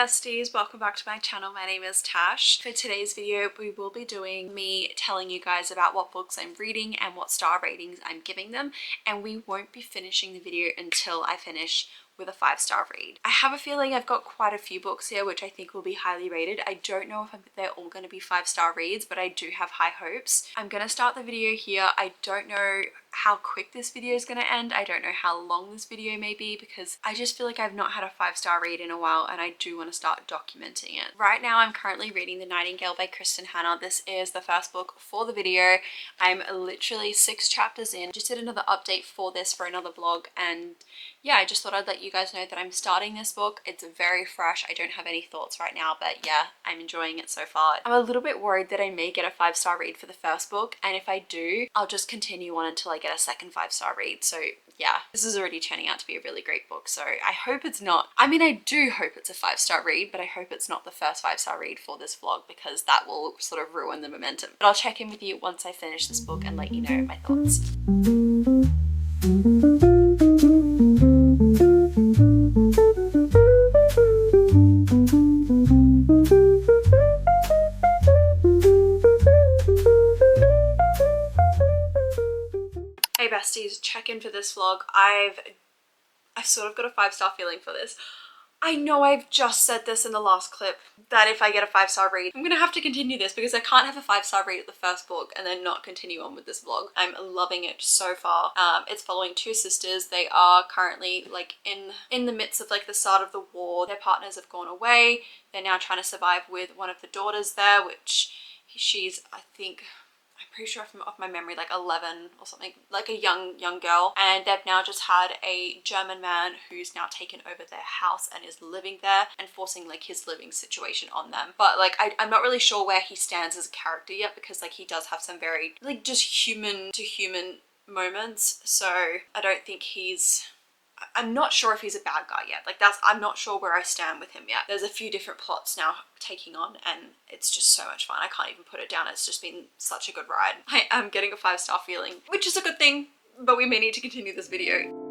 besties, welcome back to my channel. My name is Tash. For today's video we will be doing me telling you guys about what books I'm reading and what star ratings I'm giving them, and we won't be finishing the video until I finish with a 5-star read. I have a feeling I've got quite a few books here which I think will be highly rated. I don't know if they're all going to be 5-star reads, but I do have high hopes. I'm going to start the video here. I don't know how quick this video is going to end. I don't know how long this video may be because I just feel like I've not had a 5-star read in a while and I do want to start documenting it. Right now I'm currently reading The Nightingale by Kristen Hannah. This is the first book for the video. I'm literally 6 chapters in. Just did another update for this for another vlog, and yeah, I just thought I'd let you guys know that I'm starting this book. It's very fresh. I don't have any thoughts right now, but yeah, I'm enjoying it so far. I'm a little bit worried that I may get a 5-star read for the first book, and if I do, I'll just continue on until I get a second 5-star read. So yeah, this is already turning out to be a really great book, so I hope it's not. I mean, I do hope it's a 5-star read, but I hope it's not the first 5-star read for this vlog because that will sort of ruin the momentum. But I'll check in with you once I finish this book and let you know my thoughts. Hey besties, check in for this vlog. I've sort of got a 5-star feeling for this. I know I've just said this in the last clip that if I get a 5-star read, I'm gonna have to continue this because I can't have a 5-star read at the first book and then not continue on with this vlog. I'm loving it so far. It's following 2 sisters. They are currently like in the midst of like the start of the war. Their partners have gone away. They're now trying to survive with one of the daughters there, which she's, I think, I'm pretty sure from off my memory, like 11 or something, like a young girl. And they've now just had a German man who's now taken over their house and is living there and forcing like his living situation on them. But like I'm not really sure where he stands as a character yet because like he does have some very like just human to human moments. So I don't think I'm not sure if he's a bad guy yet. Like I'm not sure where I stand with him yet. There's a few different plots now taking on and it's just so much fun. I can't even put it down. It's just been such a good ride. I am getting a 5-star feeling, which is a good thing, but we may need to continue this video.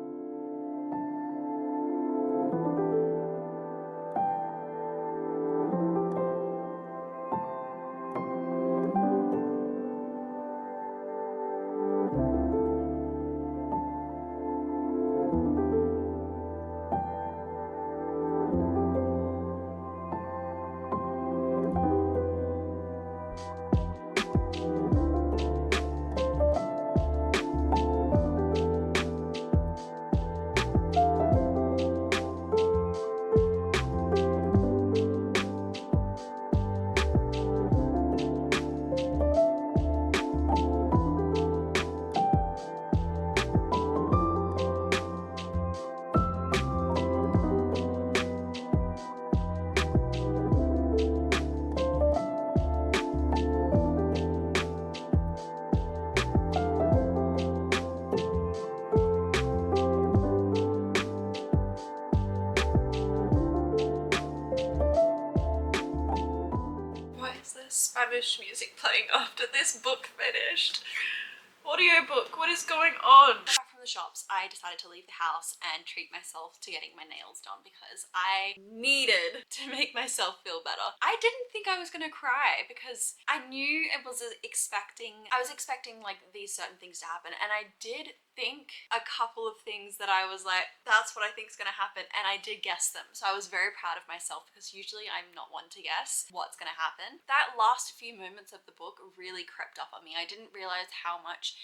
Spanish music playing after this book finished. Audiobook, what is going on? Back from the shops, I decided to leave the house and treat myself to getting my nails done because I needed to make myself feel better. I didn't think I was gonna cry because I knew I was expecting like these certain things to happen, and I did think a couple of things that I was like, that's what I think is gonna happen, and I did guess them. So I was very proud of myself because usually I'm not one to guess what's gonna happen. That last few moments of the book really crept up on me. I didn't realize how much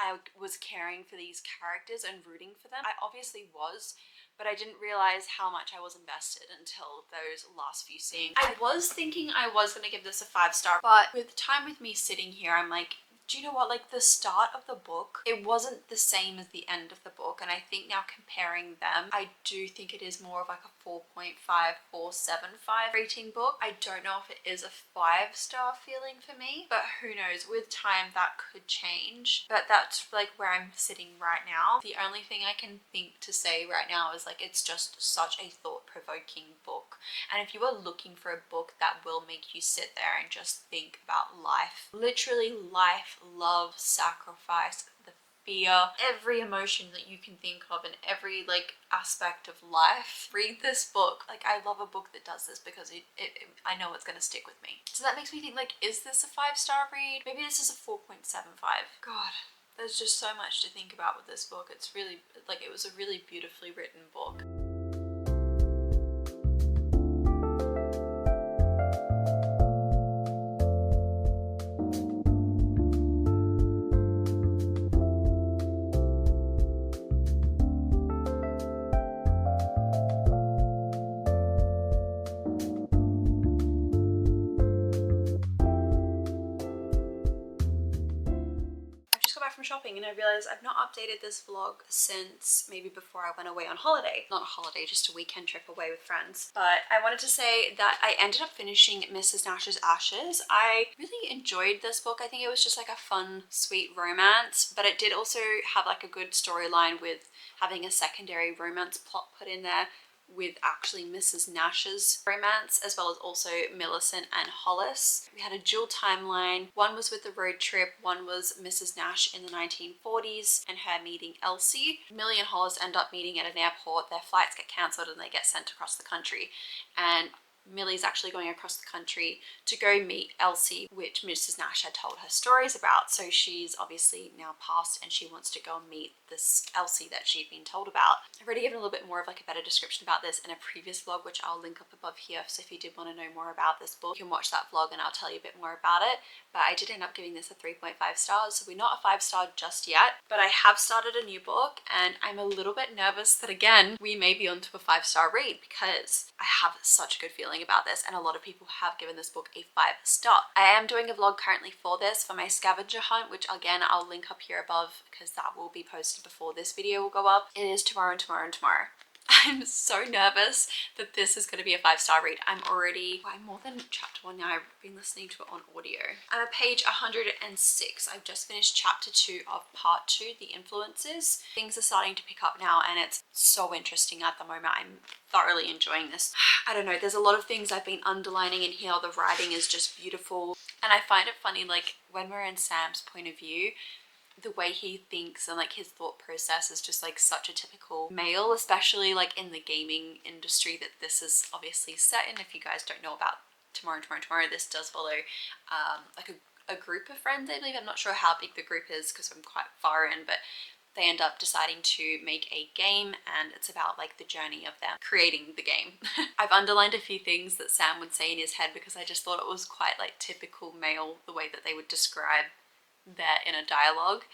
I was caring for these characters and rooting for them. I obviously was, but I didn't realize how much I was invested until those last few scenes. I was thinking I was gonna give this a 5-star, but with time with me sitting here, I'm like, do you know what, like the start of the book, it wasn't the same as the end of the book, and I think now comparing them, I do think it is more of like a 4.5, 4.75 rating book. I don't know if it is a 5-star feeling for me, but who knows, with time that could change. But that's like where I'm sitting right now. The only thing I can think to say right now is like it's just such a thought-provoking book, and if you are looking for a book that will make you sit there and just think about life, literally life, love, sacrifice, the fear, every emotion that you can think of in every like aspect of life. Read this book. Like, I love a book that does this because I know it's gonna stick with me. So that makes me think, like, is this a 5-star read? Maybe this is a 4.75. God, there's just so much to think about with this book. It's really, like, it was a really beautifully written book. From shopping and I realized I've not updated this vlog since maybe before I went away on holiday. Not a holiday, just a weekend trip away with friends. But I wanted to say that I ended up finishing Mrs. Nash's Ashes. I really enjoyed this book. I think it was just like a fun, sweet romance, but it did also have like a good storyline with having a secondary romance plot put in there with actually Mrs. Nash's romance, as well as also Millicent and Hollis. We had a dual timeline. One was with the road trip, one was Mrs. Nash in the 1940s and her meeting Elsie. Millie and Hollis end up meeting at an airport. Their flights get cancelled and they get sent across the country. And Millie's actually going across the country to go meet Elsie, which Mrs. Nash had told her stories about. So she's obviously now passed and she wants to go and meet this Elsie that she'd been told about. I've already given a little bit more of like a better description about this in a previous vlog, which I'll link up above here. So if you did want to know more about this book, you can watch that vlog and I'll tell you a bit more about it. But I did end up giving this a 3.5 stars. So we're not a 5-star just yet, but I have started a new book and I'm a little bit nervous that again, we may be onto a 5-star read because I have such a good feeling about this and a lot of people have given this book a 5-star. I am doing a vlog currently for this, for my scavenger hunt, which again, I'll link up here above because that will be posted before this video will go up. It is tomorrow and tomorrow and tomorrow. I'm so nervous that this is going to be a 5-star read. I'm more than chapter 1 now. I've been listening to it on audio. I'm at page 106. I've just finished chapter 2 of part 2, The Influences. Things are starting to pick up now and it's so interesting at the moment. I'm thoroughly enjoying this. I don't know, there's a lot of things I've been underlining in here. The writing is just beautiful. And I find it funny, like when we're in Sam's point of view, the way he thinks and like his thought process is just like such a typical male, especially like in the gaming industry that this is obviously set in. If you guys don't know about Tomorrow, this does follow like a group of friends, I believe. I'm not sure how big the group is because I'm quite far in, but they end up deciding to make a game and it's about like the journey of them creating the game. I've underlined a few things that Sam would say in his head because I just thought it was quite like typical male, the way that they would describe that in a dialogue.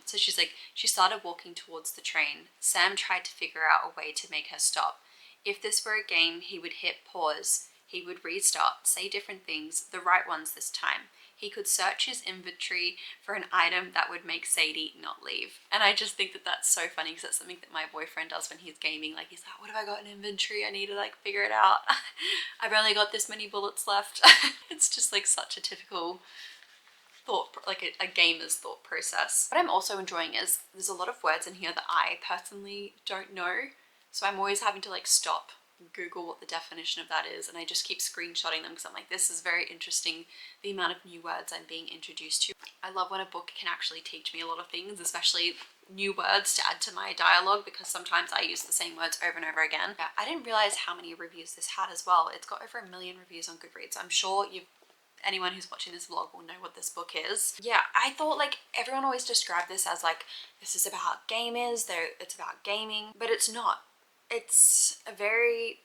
So she's like, she started walking towards the train. Sam tried to figure out a way to make her stop. If this were a game, he would hit pause. He would restart, say different things, the right ones this time. He could search his inventory for an item that would make Sadie not leave. And I just think that that's so funny because that's something that my boyfriend does when he's gaming. Like he's like, what have I got in inventory? I need to like figure it out. I've only got this many bullets left. It's just like such a typical thought, like a gamer's thought process. What I'm also enjoying is there's a lot of words in here that I personally don't know. So I'm always having to like stop, Google what the definition of that is, and I just keep screenshotting them because I'm like, this is very interesting, the amount of new words I'm being introduced to. I love when a book can actually teach me a lot of things, especially new words to add to my dialogue because sometimes I use the same words over and over again. Yeah, I didn't realize how many reviews this had as well. It's got over 1 million reviews on Goodreads. I'm sure anyone who's watching this vlog will know what this book is. Yeah, I thought like everyone always described this as like, this is about gamers, it's about gaming, but it's not. It's a very,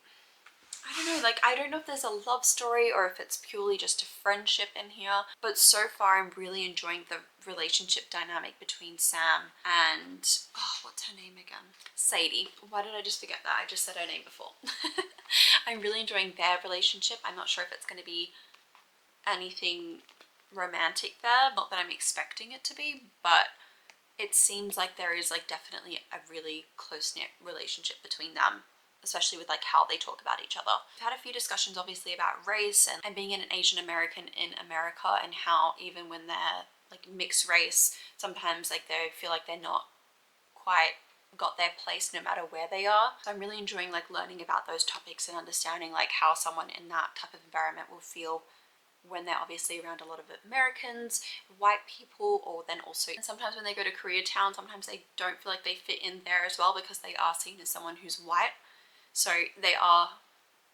I don't know, like I don't know if there's a love story or if it's purely just a friendship in here, but so far I'm really enjoying the relationship dynamic between Sam and, oh, what's her name again? Sadie. Why did I just forget that? I just said her name before. I'm really enjoying their relationship. I'm not sure if it's going to be anything romantic there, not that I'm expecting it to be, but it seems like there is like definitely a really close-knit relationship between them, especially with like how they talk about each other. We've had a few discussions obviously about race and being an Asian American in America and how even when they're like mixed race, sometimes like they feel like they're not quite got their place no matter where they are. So I'm really enjoying like learning about those topics and understanding like how someone in that type of environment will feel when they're obviously around a lot of Americans, white people, or then also sometimes when they go to Koreatown, sometimes they don't feel like they fit in there as well because they are seen as someone who's white. So they are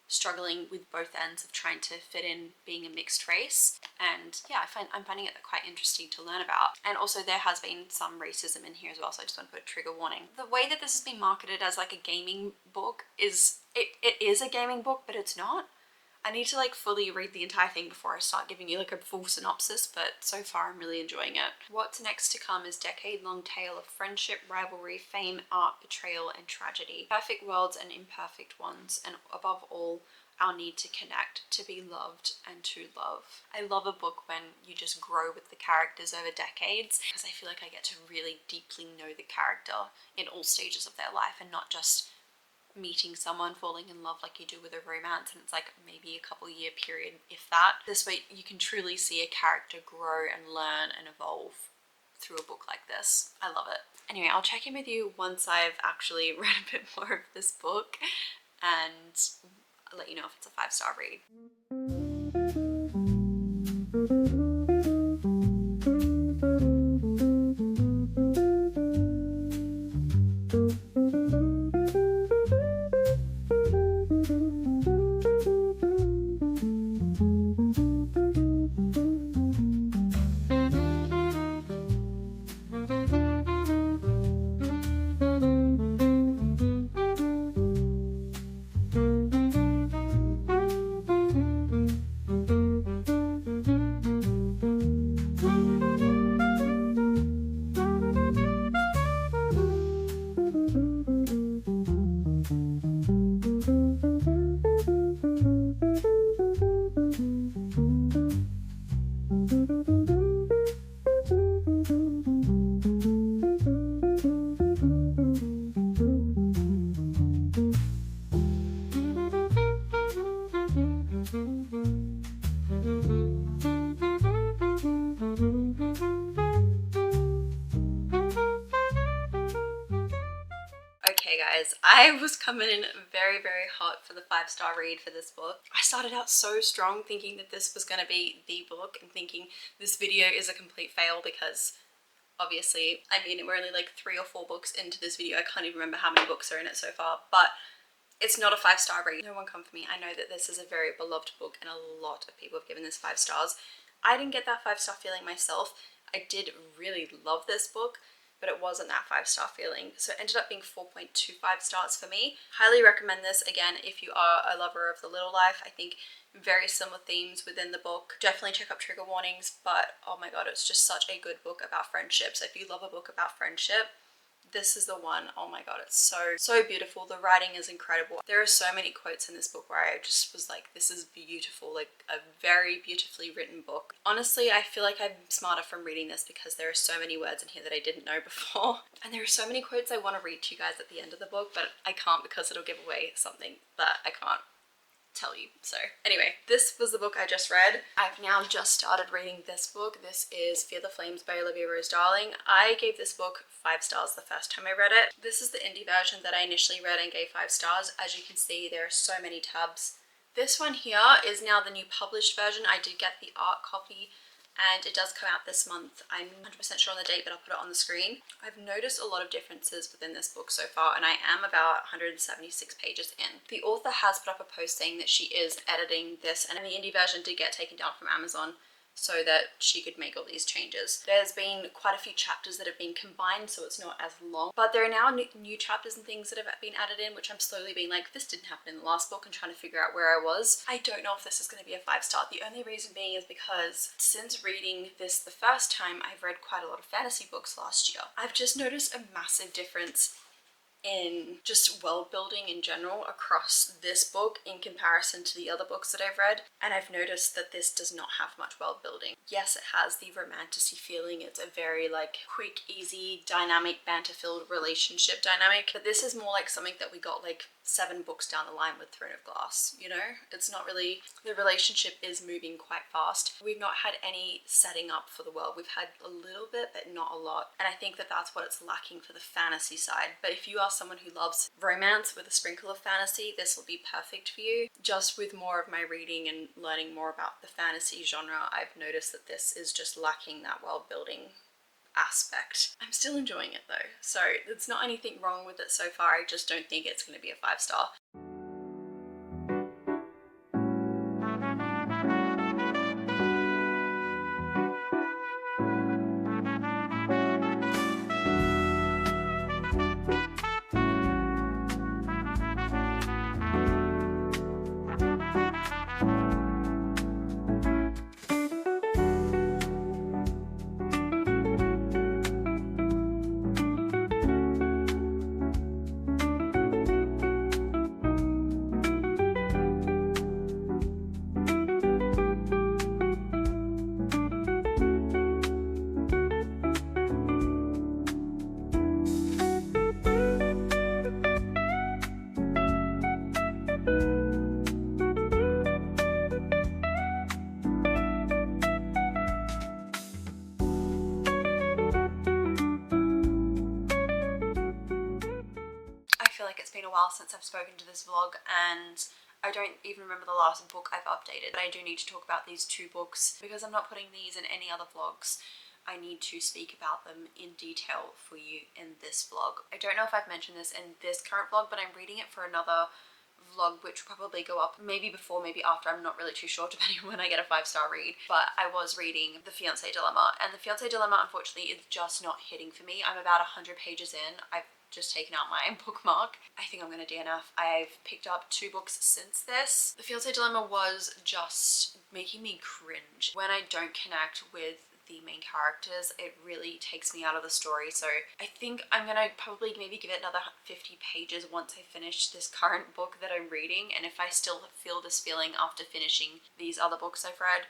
struggling with both ends of trying to fit in being a mixed race. And yeah, I'm finding it quite interesting to learn about. And also there has been some racism in here as well, so I just want to put a trigger warning. The way that this has been marketed as like a gaming book is, it is a gaming book, but it's not. I need to like fully read the entire thing before I start giving you like a full synopsis, but so far I'm really enjoying it. What's next to come is decade-long tale of friendship, rivalry, fame, art, betrayal, and tragedy. Perfect worlds and imperfect ones, and above all, our need to connect, to be loved, and to love. I love a book when you just grow with the characters over decades, because I feel like I get to really deeply know the character in all stages of their life and not just meeting someone, falling in love like you do with a romance, and it's like maybe a couple year period, if that. This way you can truly see a character grow and learn and evolve through a book like this. I love it. Anyway, I'll check in with you once I've actually read a bit more of this book and I'll let you know if it's a 5-star read. Okay guys, I was coming in very hot for the 5-star read for this book. I started out so strong thinking that this was going to be the book and thinking this video is a complete fail because obviously, I mean, we're only like 3 or 4 books into this video. I can't even remember how many books are in it so far, but it's not a 5-star read. No one come for me. I know that this is a very beloved book and a lot of people have given this 5 stars. I didn't get that 5-star feeling myself. I did really love this book, but it wasn't that 5-star feeling. So it ended up being 4.25 stars for me. Highly recommend this, again, if you are a lover of the little life. I think very similar themes within the book. Definitely check out trigger warnings, but oh my god, it's just such a good book about friendship. So if you love a book about friendship, this is the one. Oh my god, it's so beautiful. The writing is incredible. There are so many quotes in this book where I just was like, this is beautiful, like a very beautifully written book. Honestly, I feel like I'm smarter from reading this because there are so many words in here that I didn't know before. And there are so many quotes I want to read to you guys at the end of the book, but I can't because it'll give away something that I can't tell you. So anyway, this was the book I just read. I've now just started reading this book. This is Fear the Flames by Olivia Rose Darling. I gave this book 5 stars the first time I read it. This is the indie version that I initially read and gave 5 stars. As you can see, there are so many tabs. This one here is now the new published version. I did get the art copy and it does come out this month. I'm 100% sure on the date, but I'll put it on the screen. I've noticed a lot of differences within this book so far, and I am about 176 pages in. The author has put up a post saying that she is editing this, and the indie version did get taken down from Amazon so that she could make all these changes. There's been quite a few chapters that have been combined, so it's not as long, but there are now new chapters and things that have been added in, which I'm slowly being like, this didn't happen in the last book, and trying to figure out where I was. I don't know if this is going to be a 5-star. The only reason being is because since reading this the first time, I've read quite a lot of fantasy books last year. I've just noticed a massive difference in just world building in general across this book in comparison to the other books that I've read, and I've noticed that this does not have much world building. Yes, it has the romanticy feeling. It's a very like quick, easy, dynamic, banter-filled relationship dynamic, but this is more like something that we got like 7 books down the line with Throne of Glass, you know? It's not really, the relationship is moving quite fast. We've not had any setting up for the world. We've had a little bit, but not a lot. And I think that that's what it's lacking for the fantasy side. But if you are someone who loves romance with a sprinkle of fantasy, this will be perfect for you. Just with more of my reading and learning more about the fantasy genre, I've noticed that this is just lacking that world building aspect. I'm still enjoying it though, so there's not anything wrong with it so far. I just don't think it's going to be a 5-star. It's been a while since I've spoken to this vlog, and I don't even remember the last book I've updated, but I do need to talk about these 2 books because I'm not putting these in any other vlogs. I need to speak about them in detail for you in this vlog. I don't know if I've mentioned this in this current vlog, but I'm reading it for another vlog which will probably go up maybe before, maybe after, I'm not really too sure, depending on when I get a 5-star read. But I was reading The Fiance Dilemma, and The Fiance Dilemma unfortunately is just not hitting for me. I'm about 100 pages in. I've just taken out my bookmark. I think I'm gonna DNF. I've picked up 2 books since this. The Fiance Dilemma was just making me cringe. When I don't connect with the main characters, it really takes me out of the story. So I think I'm gonna probably maybe give it another 50 pages once I finish this current book that I'm reading, and if I still feel this feeling after finishing these other books I've read,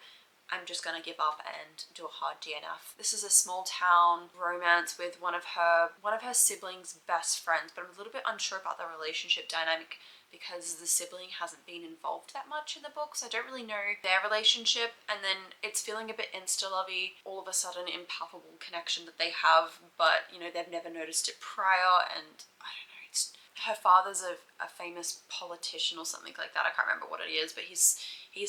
I'm just gonna give up and do a hard DNF. This is a small town romance with one of her siblings' best friends, but I'm a little bit unsure about the relationship dynamic because the sibling hasn't been involved that much in the book, so I don't really know their relationship. And then it's feeling a bit insta-lovey, all of a sudden impalpable connection that they have, but you know, they've never noticed it prior, and I don't know, it's her father's a famous politician or something like that. I can't remember what it is, but he's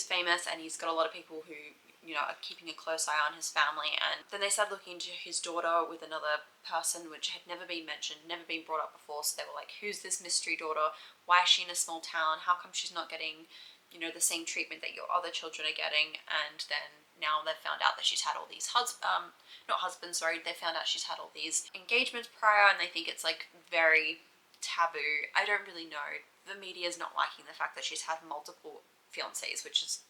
famous, and he's got a lot of people who, you know, are keeping a close eye on his family. And then they started looking into his daughter with another person, which had never been mentioned, never been brought up before. So they were like, who's this mystery daughter? Why is she in a small town? How come she's not getting, you know, the same treatment that your other children are getting? And then now they've found out that she's had all these they found out she's had all these engagements prior, and they think it's like very taboo. I don't really know. The media is not liking the fact that she's had multiple fiancés, which is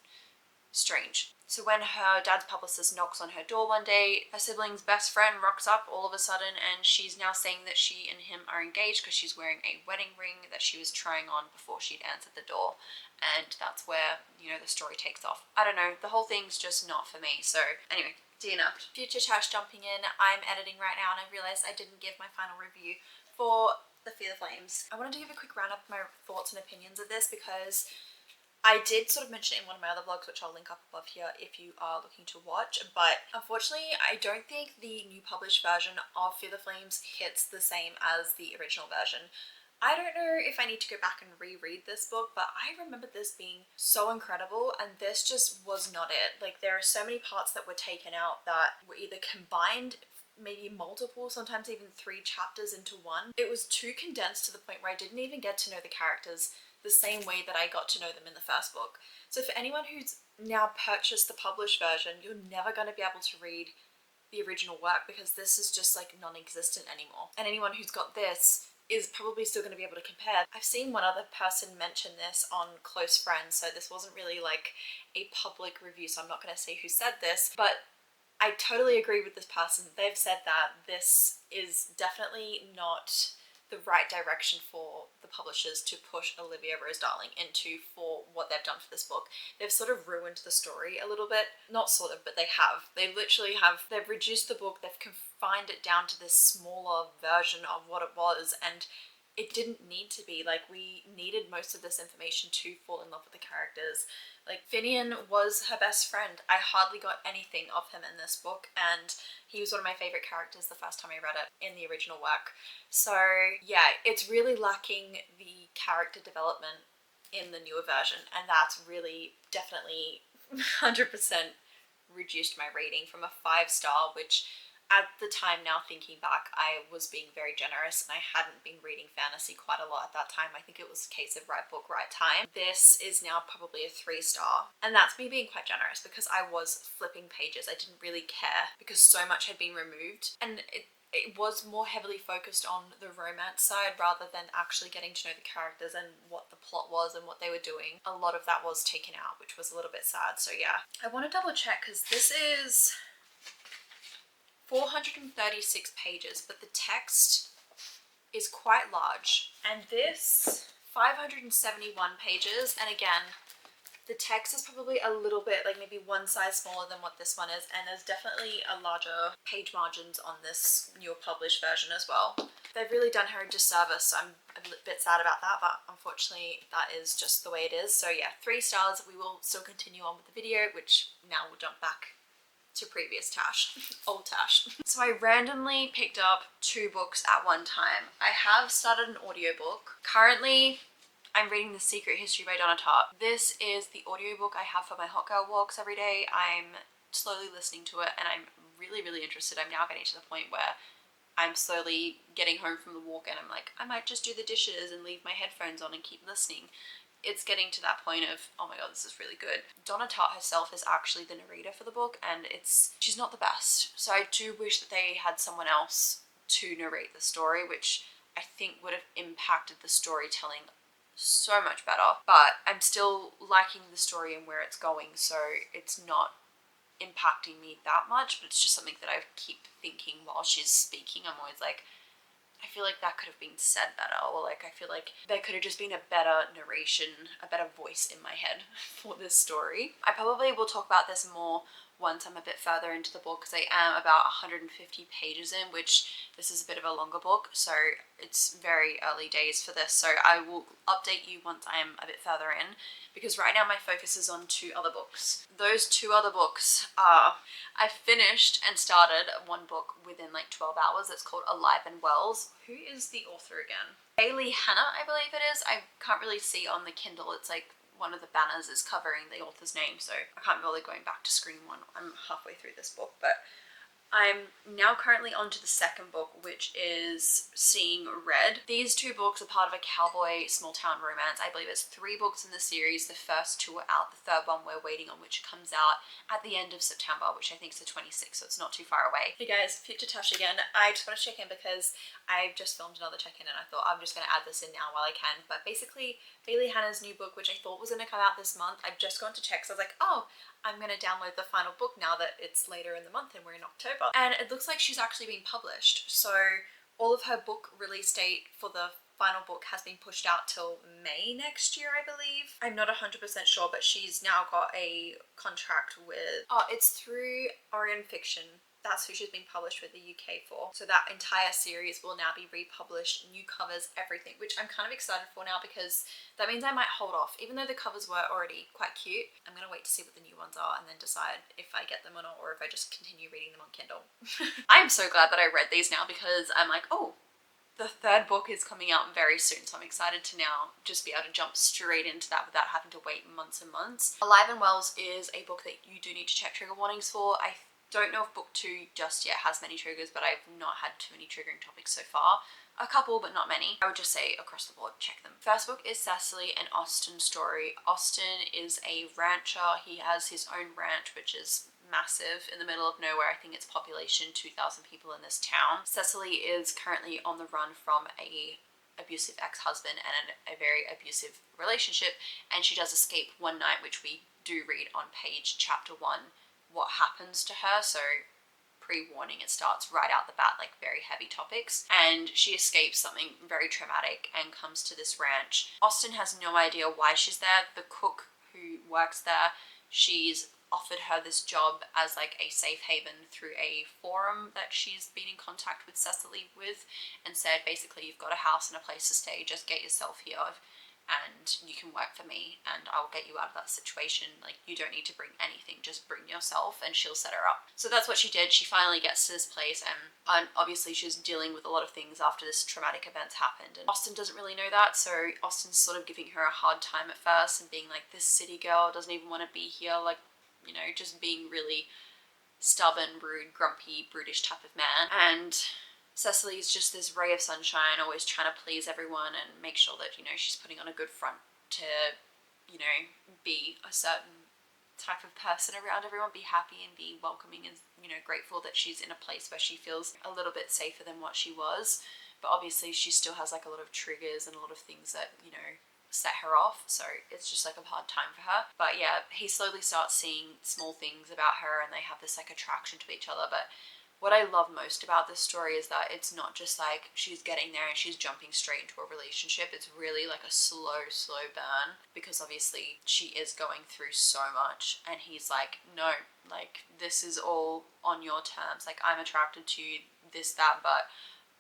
strange. So when her dad's publicist knocks on her door one day, her sibling's best friend rocks up all of a sudden, and she's now saying that she and him are engaged because she's wearing a wedding ring that she was trying on before she'd answered the door. And that's where, you know, the story takes off. I don't know, the whole thing's just not for me. So anyway, DNF. Future Tash jumping in. I'm editing right now, and I realized I didn't give my final review for The Fear the Flames. I wanted to give a quick roundup of my thoughts and opinions of this because I did sort of mention it in one of my other vlogs, which I'll link up above here if you are looking to watch, but unfortunately I don't think the new published version of Fear the Flames hits the same as the original version. I don't know if I need to go back and reread this book, but I remember this being so incredible, and this just was not it. Like, there are so many parts that were taken out that were either combined, maybe multiple, sometimes even 3 chapters into one. It was too condensed to the point where I didn't even get to know the characters the same way that I got to know them in the first book. So for anyone who's now purchased the published version, you're never going to be able to read the original work because this is just like non-existent anymore. And anyone who's got this is probably still going to be able to compare. I've seen one other person mention this on Close Friends, so this wasn't really like a public review, so I'm not going to say who said this, but I totally agree with this person. They've said that this is definitely not the right direction for the publishers to push Olivia Rose Darling into for what they've done for this book. They've sort of ruined the story a little bit. Not sort of, but they have. They literally have. They've reduced the book. They've confined it down to this smaller version of what it was, and it didn't need to be. Like, we needed most of this information to fall in love with the characters. Like, Finian was her best friend. I hardly got anything of him in this book, and he was one of my favorite characters the first time I read it in the original work. So yeah, it's really lacking the character development in the newer version, and that's really definitely 100% reduced my rating from a 5-star, which at the time, now thinking back, I was being very generous, and I hadn't been reading fantasy quite a lot at that time. I think it was a case of right book, right time. This is now probably a 3-star, and that's me being quite generous because I was flipping pages. I didn't really care because so much had been removed, and it was more heavily focused on the romance side rather than actually getting to know the characters and what the plot was and what they were doing. A lot of that was taken out, which was a little bit sad. So yeah, I want to double check because this is 436 pages, but the text is quite large. And this, 571 pages, and again, the text is probably a little bit, like maybe one size smaller than what this one is, and there's definitely a larger page margins on this newer published version as well. They've really done her a disservice, so I'm a bit sad about that, but unfortunately that is just the way it is. So yeah, 3 stars. We will still continue on with the video, which now we'll jump back to previous Tash, old Tash. So I randomly picked up 2 books at one time. I have started an audiobook. Currently, I'm reading The Secret History by Donna Tartt. This is the audiobook I have for my hot girl walks every day. I'm slowly listening to it, and I'm really, really interested. I'm now getting to the point where I'm slowly getting home from the walk and I'm like, I might just do the dishes and leave my headphones on and keep listening. It's getting to that point of, oh my god, this is really good. Donna Tartt herself is actually the narrator for the book, and she's not the best. So I do wish that they had someone else to narrate the story, which I think would have impacted the storytelling so much better. But I'm still liking the story and where it's going, so it's not impacting me that much, but it's just something that I keep thinking while she's speaking. I'm always like, I feel like that could have been said better, or like I feel like there could have just been a better narration, a better voice in my head for this story. I probably will talk about this more once I'm a bit further into the book, because I am about 150 pages in, which this is a bit of a longer book, so it's very early days for this. So I will update you once I'm a bit further in, because right now my focus is on 2 other books. Those 2 other books are, I finished and started one book within like 12 hours. It's called Alive and Wells. Who is the author again? Bailey Hannah, I believe it is. I can't really see on the Kindle. It's like one of the banners is covering the author's name, so I can't bother going back to screen one. I'm halfway through this book, but I'm now currently on to the second book, which is Seeing Red. These 2 books are part of a cowboy small town romance. I believe it's 3 books in the series. The first 2 are out. The third one we're waiting on, which comes out at the end of September, which I think is the 26th, so it's not too far away. Hey guys, future Tash again. I just want to check in because I've just filmed another check-in and I thought I'm just going to add this in now while I can. But basically, Bailey Hannah's new book, which I thought was going to come out this month, I've just gone to check, so I was like, oh, I'm going to download the final book now that it's later in the month and we're in October. And it looks like she's actually been published. So all of her book release date for the final book has been pushed out till May next year, I believe. I'm not 100% sure, but she's now got a contract with, oh, it's through Orion Fiction. That's who she's been published with the UK for. So that entire series will now be republished, new covers, everything, which I'm kind of excited for now because that means I might hold off. Even though the covers were already quite cute, I'm gonna wait to see what the new ones are and then decide if I get them or not, or if I just continue reading them on Kindle. I'm so glad that I read these now because I'm like, oh, the third book is coming out very soon, so I'm excited to now just be able to jump straight into that without having to wait months and months. Alive and Wells is a book that you do need to check trigger warnings for. I don't know if book 2 just yet has many triggers, but I've not had too many triggering topics so far. A couple, but not many. I would just say across the board, check them. First book is Cecily and Austin's story. Austin is a rancher. He has his own ranch, which is massive in the middle of nowhere. I think it's population 2,000 people in this town. Cecily is currently on the run from a abusive ex-husband and a very abusive relationship, and she does escape one night, which we do read on chapter 1 what happens to her. So pre-warning, it starts right out the bat, like very heavy topics, and she escapes something very traumatic and comes to this ranch. Austin has no idea why she's there. The cook who works there, she's offered her this job as like a safe haven through a forum that she's been in contact with Cecily with, and said basically, you've got a house and a place to stay, just get yourself here and you can work for me and I'll get you out of that situation. Like, you don't need to bring anything, just bring yourself and she'll set her up. So that's what she did. She finally gets to this place, and obviously she's dealing with a lot of things after this traumatic event happened, and Austen doesn't really know that, so Austen's sort of giving her a hard time at first and being like, this city girl doesn't even want to be here, like, you know, just being really stubborn, rude, grumpy, brutish type of man. And Cecily's just this ray of sunshine, always trying to please everyone and make sure that, you know, she's putting on a good front to, you know, be a certain type of person around everyone, be happy and be welcoming and, you know, grateful that she's in a place where she feels a little bit safer than what she was. But obviously she still has like a lot of triggers and a lot of things that, you know, set her off, so it's just like a hard time for her. But yeah, he slowly starts seeing small things about her and they have this like attraction to each other. But what I love most about this story is that it's not just like she's getting there and she's jumping straight into a relationship. It's really like a slow burn, because obviously she is going through so much and he's like, no, like, this is all on your terms. Like, I'm attracted to you, this, that, but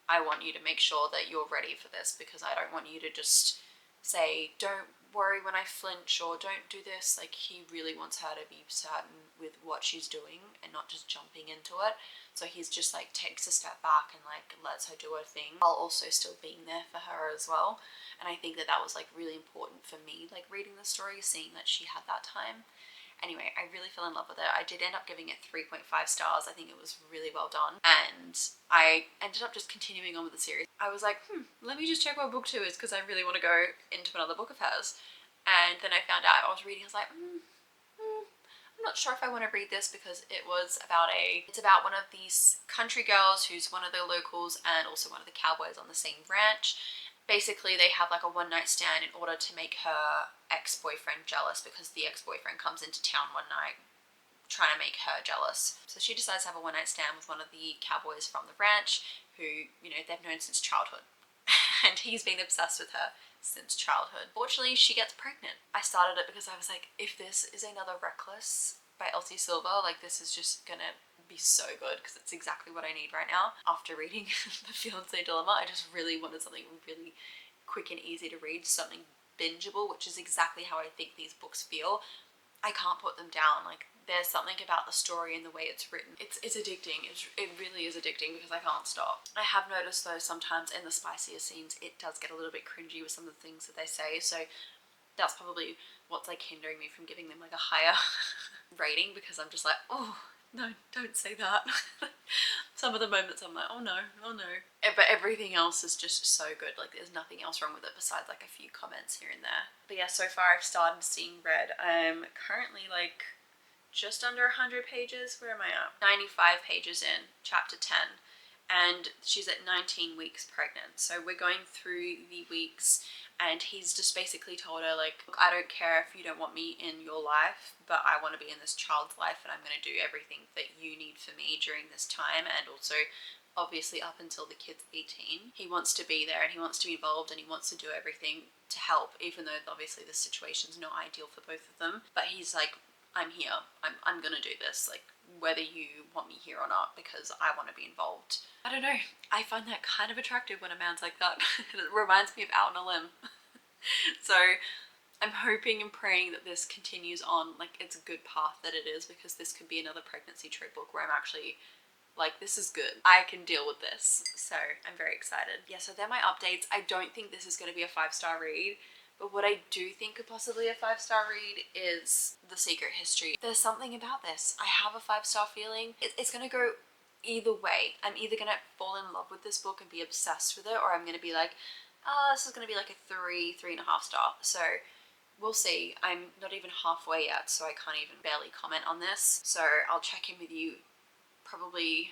I want you to make sure that you're ready for this, because I don't want you to just say, don't worry when I flinch, or don't do this. Like, he really wants her to be certain with what she's doing and not just jumping into it. So he's just like takes a step back and like lets her do her thing while also still being there for her as well. And I think that that was like really important for me, like reading the story, seeing that she had that time. Anyway, I really fell in love with it. I did end up giving it 3.5 stars. I think it was really well done. And I ended up just continuing on with the series. I was like, let me just check what book 2 is, because I really want to go into another book of hers. And then I found out, I was reading, I was like, I'm not sure if I want to read this, because it's about one of these country girls who's one of the locals and also one of the cowboys on the same ranch. Basically, they have like a one-night stand in order to make her ex-boyfriend jealous, because the ex-boyfriend comes into town one night trying to make her jealous. So she decides to have a one-night stand with one of the cowboys from the ranch who, you know, they've known since childhood. And he's been obsessed with her since childhood. Fortunately, she gets pregnant. I started it because I was like, if this is another Reckless by Elsie Silver, like, this is just gonna be so good, because it's exactly what I need right now. After reading The Fiance Dilemma, I just really wanted something really quick and easy to read, something bingeable, which is exactly how I think these books feel. I can't put them down. Like, there's something about the story and the way it's written. It's addicting. It really is addicting, because I can't stop. I have noticed though, sometimes in the spicier scenes, it does get a little bit cringy with some of the things that they say, so that's probably what's like hindering me from giving them like a higher rating, because I'm just like, oh no, don't say that. Some of the moments I'm like, oh no. But everything else is just so good. Like, there's nothing else wrong with it besides like a few comments here and there. But yeah, so far I've started seeing Red. I'm currently like just under 100 pages. Where am I at? 95 pages in, chapter 10. And she's at 19 weeks pregnant. So we're going through the weeks, and he's just basically told her, like, look, I don't care if you don't want me in your life, but I want to be in this child's life, and I'm going to do everything that you need for me during this time, and also obviously up until the kid's 18. He wants to be there, and he wants to be involved, and he wants to do everything to help, even though obviously the situation's not ideal for both of them. But he's like, I'm here. I'm gonna do this, like, whether you want me here or not, because I want to be involved. I don't know. I find that kind of attractive when a man's like that. It reminds me of Out on a Limb. So I'm hoping and praying that this continues on, like, it's a good path that it is, because this could be another pregnancy trope book where I'm actually like, this is good. I can deal with this. So I'm very excited. Yeah, so they're my updates. I don't think this is going to be a 5-star read. But what I do think could possibly a 5-star read is The Secret History. There's something about this. I have a 5-star feeling. It's going to go either way. I'm either going to fall in love with this book and be obsessed with it, or I'm going to be like, oh, this is going to be like a 3.5 star. So we'll see. I'm not even halfway yet, so I can't even barely comment on this. So I'll check in with you probably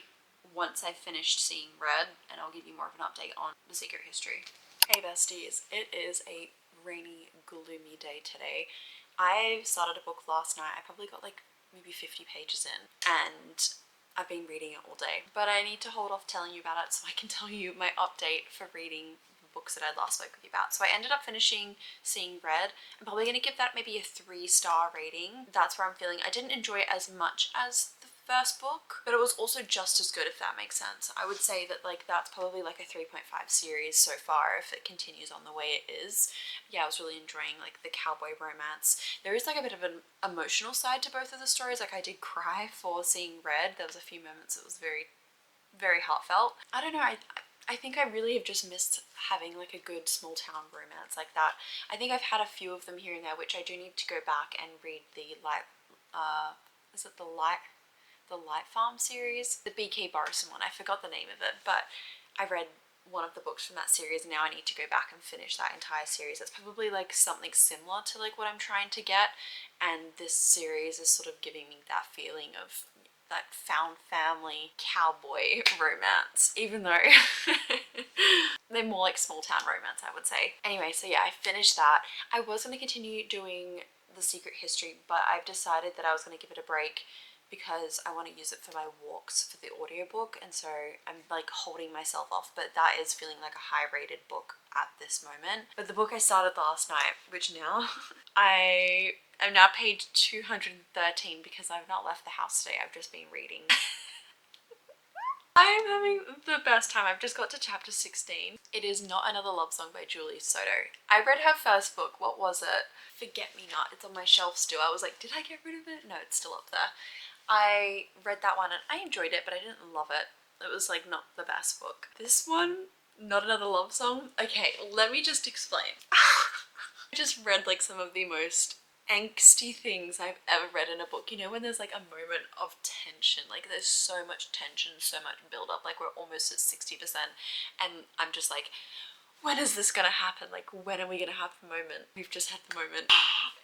once I've finished seeing Red, and I'll give you more of an update on The Secret History. Hey besties, it is a rainy, gloomy day today. I started a book last night. I probably got like maybe 50 pages in, and I've been reading it all day. But I need to hold off telling you about it so I can tell you my update for reading books that I last spoke with you about. So I ended up finishing Seeing Red. I'm probably going to give that maybe a 3-star rating. That's where I'm feeling. I didn't enjoy it as much as the first book, but it was also just as good, if that makes sense. I would say that like that's probably like a 3.5 series so far if it continues on the way it is. Yeah, I was really enjoying like the cowboy romance. There is like a bit of an emotional side to both of the stories. Like I did cry for Seeing Red. There was a few moments it was very, very heartfelt. I don't know, I think I really have just missed having like a good small town romance like that. I think I've had a few of them here and there, which I do need to go back and read the is it the Light Farm series? The B.K. Borison one. I forgot the name of it, but I read one of the books from that series and now I need to go back and finish that entire series. It's probably like something similar to like what I'm trying to get, and this series is sort of giving me that feeling of that found family cowboy romance, even though they're more like small town romance, I would say. Anyway, so yeah, I finished that. I was going to continue doing The Secret History, but I've decided that I was going to give it a break because I want to use it for my walks for the audiobook, and so I'm like holding myself off, but that is feeling like a high rated book at this moment. But the book I started last night, which now I am now page 213 because I've not left the house today, I've just been reading. I am having the best time. I've just got to chapter 16. It is Not Another Love Song by Julie Soto. I read her first book. What was it? Forget Me Not. It's on my shelf still. I was like, did I get rid of it? No, it's still up there. I read that one and I enjoyed it, but I didn't love it. It was like not the best book. This one, Not Another Love Song. Okay, let me just explain. I just read like some of the most angsty things I've ever read in a book. You know when there's like a moment of tension, like there's so much tension, so much build up, like we're almost at 60% and I'm just like, when is this gonna happen? Like when are we gonna have the moment? We've just had the moment.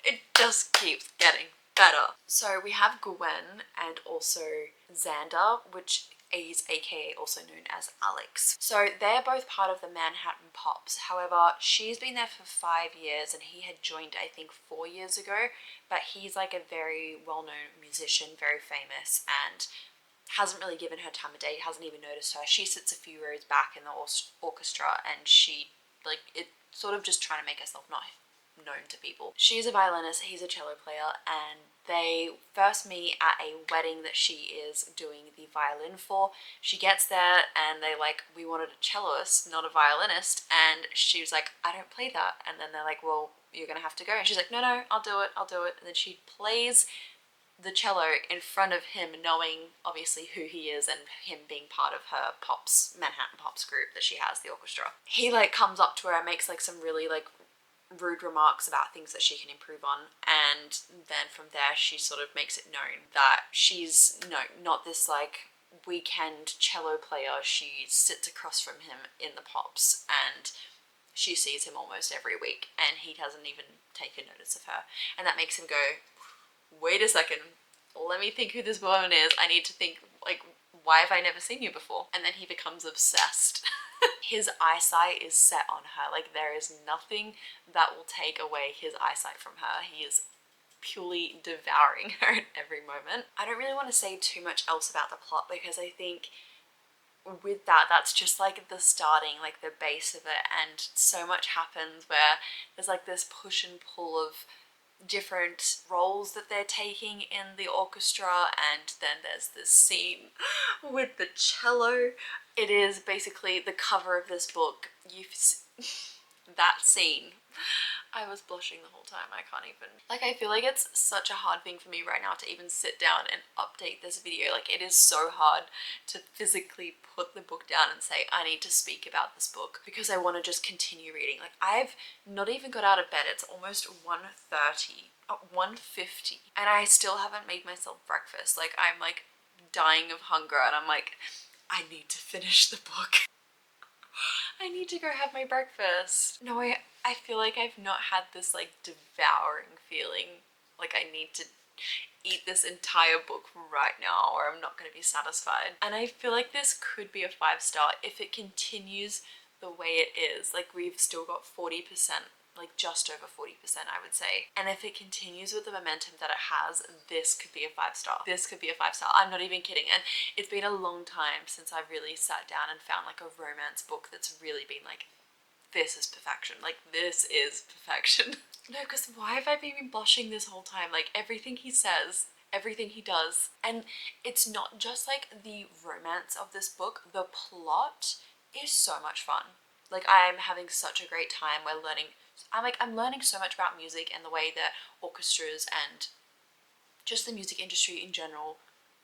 It just keeps getting better. So we have Gwen and also Xander, which is aka also known as Alex. So they're both part of the Manhattan Pops. However, she's been there for 5 years and he had joined I think 4 years ago, but he's like a very well-known musician, very famous, and hasn't really given her time of day, hasn't even noticed her. She sits a few rows back in the orchestra and she like it sort of just trying to make herself not known to people. She's a violinist, he's a cello player, and they first meet at a wedding that she is doing the violin for. She gets there and they like, we wanted a celloist, not a violinist, and she was like, I don't play that. And then they're like, well, you're gonna have to go. And she's like, no, I'll do it. And then she plays the cello in front of him, knowing obviously who he is and him being part of her Pops, Manhattan Pops group that she has, the orchestra. He like comes up to her and makes like some really like rude remarks about things that she can improve on, and then from there she sort of makes it known that she's not this like weekend cello player. She sits across from him in the Pops and she sees him almost every week and he doesn't even take a notice of her, and that makes him go, wait a second, let me think who this woman is. I need to think, like, why have I never seen you before? And then he becomes obsessed. His eyesight is set on her. Like, there is nothing that will take away his eyesight from her. He is purely devouring her at every moment. I don't really want to say too much else about the plot because I think with that, that's just like the starting, like the base of it, and so much happens where there's like this push and pull of different roles that they're taking in the orchestra, and then there's this scene with the cello. It is basically the cover of this book. That scene, I was blushing the whole time. I can't even, like, I feel like it's such a hard thing for me right now to even sit down and update this video. Like, it is so hard to physically put the book down and say, I need to speak about this book because I want to just continue reading. Like, I've not even got out of bed. It's almost 1:30, 1:50, and I still haven't made myself breakfast. Like, I'm like dying of hunger and I'm like, I need to finish the book. I need to go have my breakfast. No, I feel like I've not had this like devouring feeling like I need to eat this entire book right now or I'm not going to be satisfied. And I feel like this could be a 5-star if it continues the way it is. Like, we've still got 40%, like just over 40%, I would say. And if it continues with the momentum that it has, this could be a 5-star. This could be a 5-star. I'm not even kidding. And it's been a long time since I've really sat down and found like a romance book that's really been like this is perfection. Like, this is perfection. No, because why have I been blushing this whole time? Like, everything he says, everything he does. And it's not just like the romance of this book, the plot is so much fun. Like, I'm having such a great time. I'm learning so much about music and the way that orchestras and just the music industry in general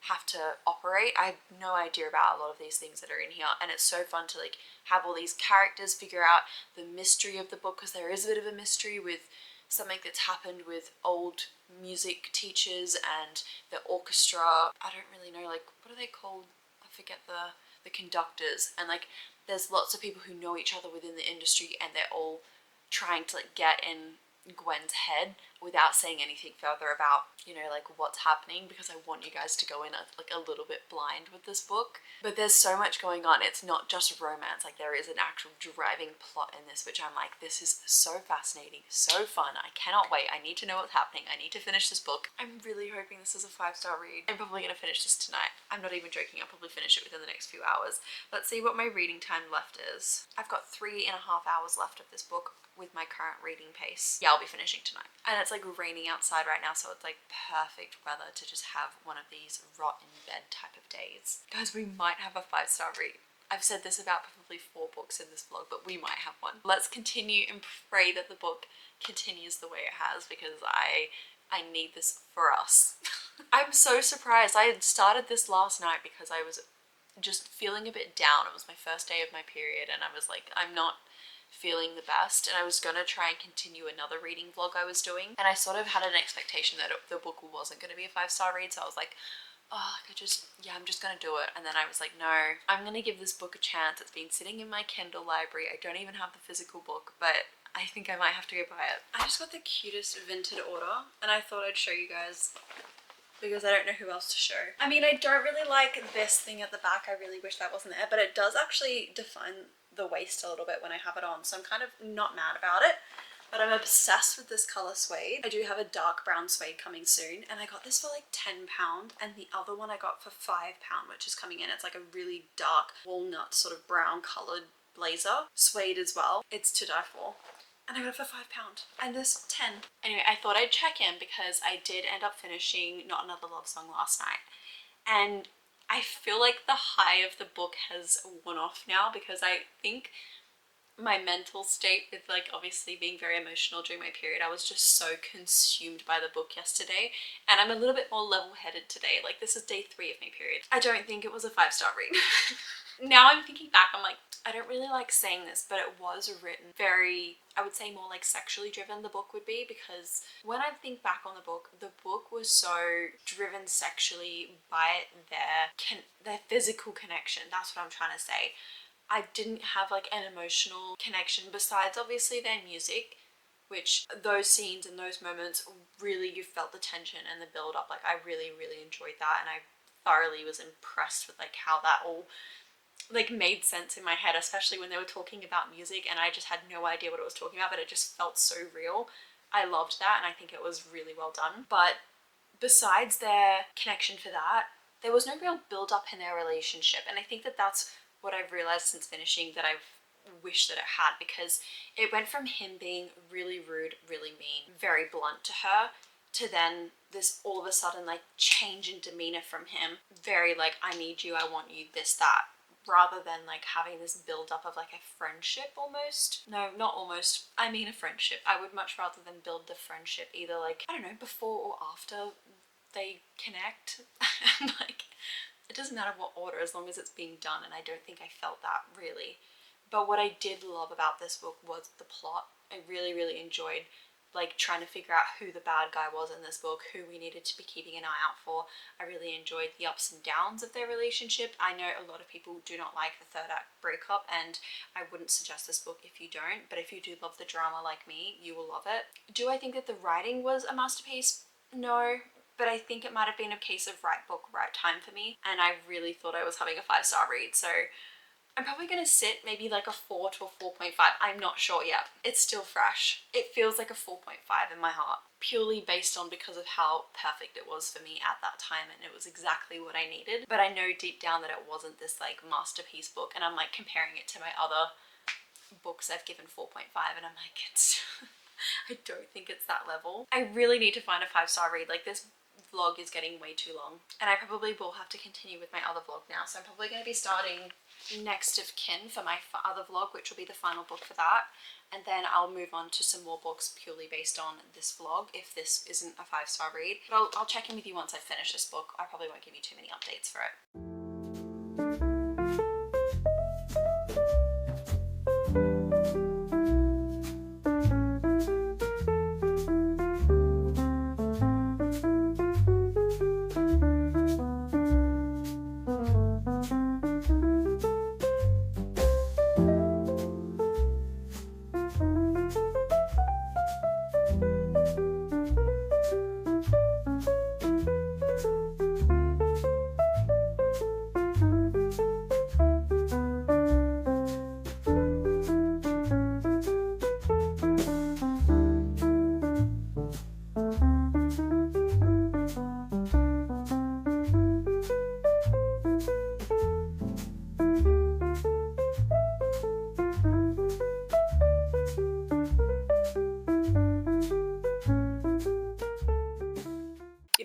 have to operate. I have no idea about a lot of these things that are in here, and it's so fun to like have all these characters, figure out the mystery of the book, because there is a bit of a mystery with something that's happened with old music teachers and the orchestra. I don't really know, like, what are they called? I forget the conductors, and like there's lots of people who know each other within the industry, and they're all trying to like get in Gwen's head without saying anything further about, you know, like what's happening, because I want you guys to go in like a little bit blind with this book. But there's so much going on. It's not just romance, like there is an actual driving plot in this, which I'm like, this is so fascinating, so fun. I cannot wait. I need to know what's happening. I need to finish this book. I'm really hoping this is a 5-star read. I'm probably gonna finish this tonight. I'm not even joking. I'll probably finish it within the next few hours. Let's see what my reading time left is. I've got 3.5 hours left of this book with my current reading pace. Yeah, I'll be finishing tonight. And it's like raining outside right now, so it's like perfect weather to just have one of these rot in bed type of days. Guys, we might have a 5-star read. I've said this about probably 4 books in this vlog, but we might have one. Let's continue and pray that the book continues the way it has, because I need this for us. I'm so surprised. I had started this last night because I was just feeling a bit down. It was my first day of my period, and I was like, I'm not feeling the best, and I was gonna try and continue another reading vlog I was doing, and I sort of had an expectation that the book wasn't gonna be a 5-star read, so I was like, oh, I'm just gonna do it. And then I was like, no, I'm gonna give this book a chance. It's been sitting in my Kindle library. I don't even have the physical book, but I think I might have to go buy it. I just got the cutest Vinted order, and I thought I'd show you guys because I don't know who else to show. I mean, I don't really like this thing at the back. I really wish that wasn't there, but it does actually define the waist a little bit when I have it on, so I'm kind of not mad about it. But I'm obsessed with this color suede. I do have a dark brown suede coming soon, and I got this for like £10, and the other one I got for £5, which is coming in. It's like a really dark walnut sort of brown colored blazer, suede as well. It's to die for. And I got it for £5 and this 10. Anyway, I thought I'd check in because I did end up finishing Not Another Love Song last night, and I feel like the high of the book has worn off now, because I think my mental state with like obviously being very emotional during my period, I was just so consumed by the book yesterday, and I'm a little bit more level-headed today. Like, this is day 3 of my period. I don't think it was a 5-star read. Now I'm thinking back, I'm like, I don't really like saying this, but it was written very, I would say more like sexually driven the book would be, because when I think back on the book was so driven sexually by their physical connection. That's what I'm trying to say. I didn't have like an emotional connection besides obviously their music, which those scenes and those moments really, you felt the tension and the build up. Like, I really, really enjoyed that, and I thoroughly was impressed with like how that all like made sense in my head, especially when they were talking about music and I just had no idea what it was talking about, but it just felt so real. I loved that, and I think it was really well done. But besides their connection for that, there was no real build up in their relationship, and I think that that's what I've realized since finishing that I've wished that it had, because it went from him being really rude, really mean, very blunt to her, to then this all of a sudden like change in demeanor from him, very like, I need you, I want you, this, that, rather than like having this build up of like a friendship almost. No, not almost, I mean a friendship. I would much rather than build the friendship either like, I don't know, before or after they connect. Like, it doesn't matter what order as long as it's being done, and I don't think I felt that really. But what I did love about this book was the plot. I really, really enjoyed like trying to figure out who the bad guy was in this book, who we needed to be keeping an eye out for. I really enjoyed the ups and downs of their relationship. I know a lot of people do not like the 3rd act breakup, and I wouldn't suggest this book if you don't, but if you do love the drama like me, you will love it. Do I think that the writing was a masterpiece? No, but I think it might have been a case of right book, right time for me, and I really thought I was having a 5-star read, so I'm probably going to sit maybe like a 4 to a 4.5. I'm not sure yet. It's still fresh. It feels like a 4.5 in my heart, purely based on because of how perfect it was for me at that time, and it was exactly what I needed. But I know deep down that it wasn't this like masterpiece book, and I'm like comparing it to my other books I've given 4.5, and I'm like, it's I don't think it's that level. I really need to find a 5-star read. Like, this vlog is getting way too long, and I probably will have to continue with my other vlog now, so I'm probably going to be starting Next of Kin for my other vlog, which will be the final book for that, and then I'll move on to some more books purely based on this vlog if this isn't a 5-star read. But I'll check in with you once I finish this book. I probably won't give you too many updates for it.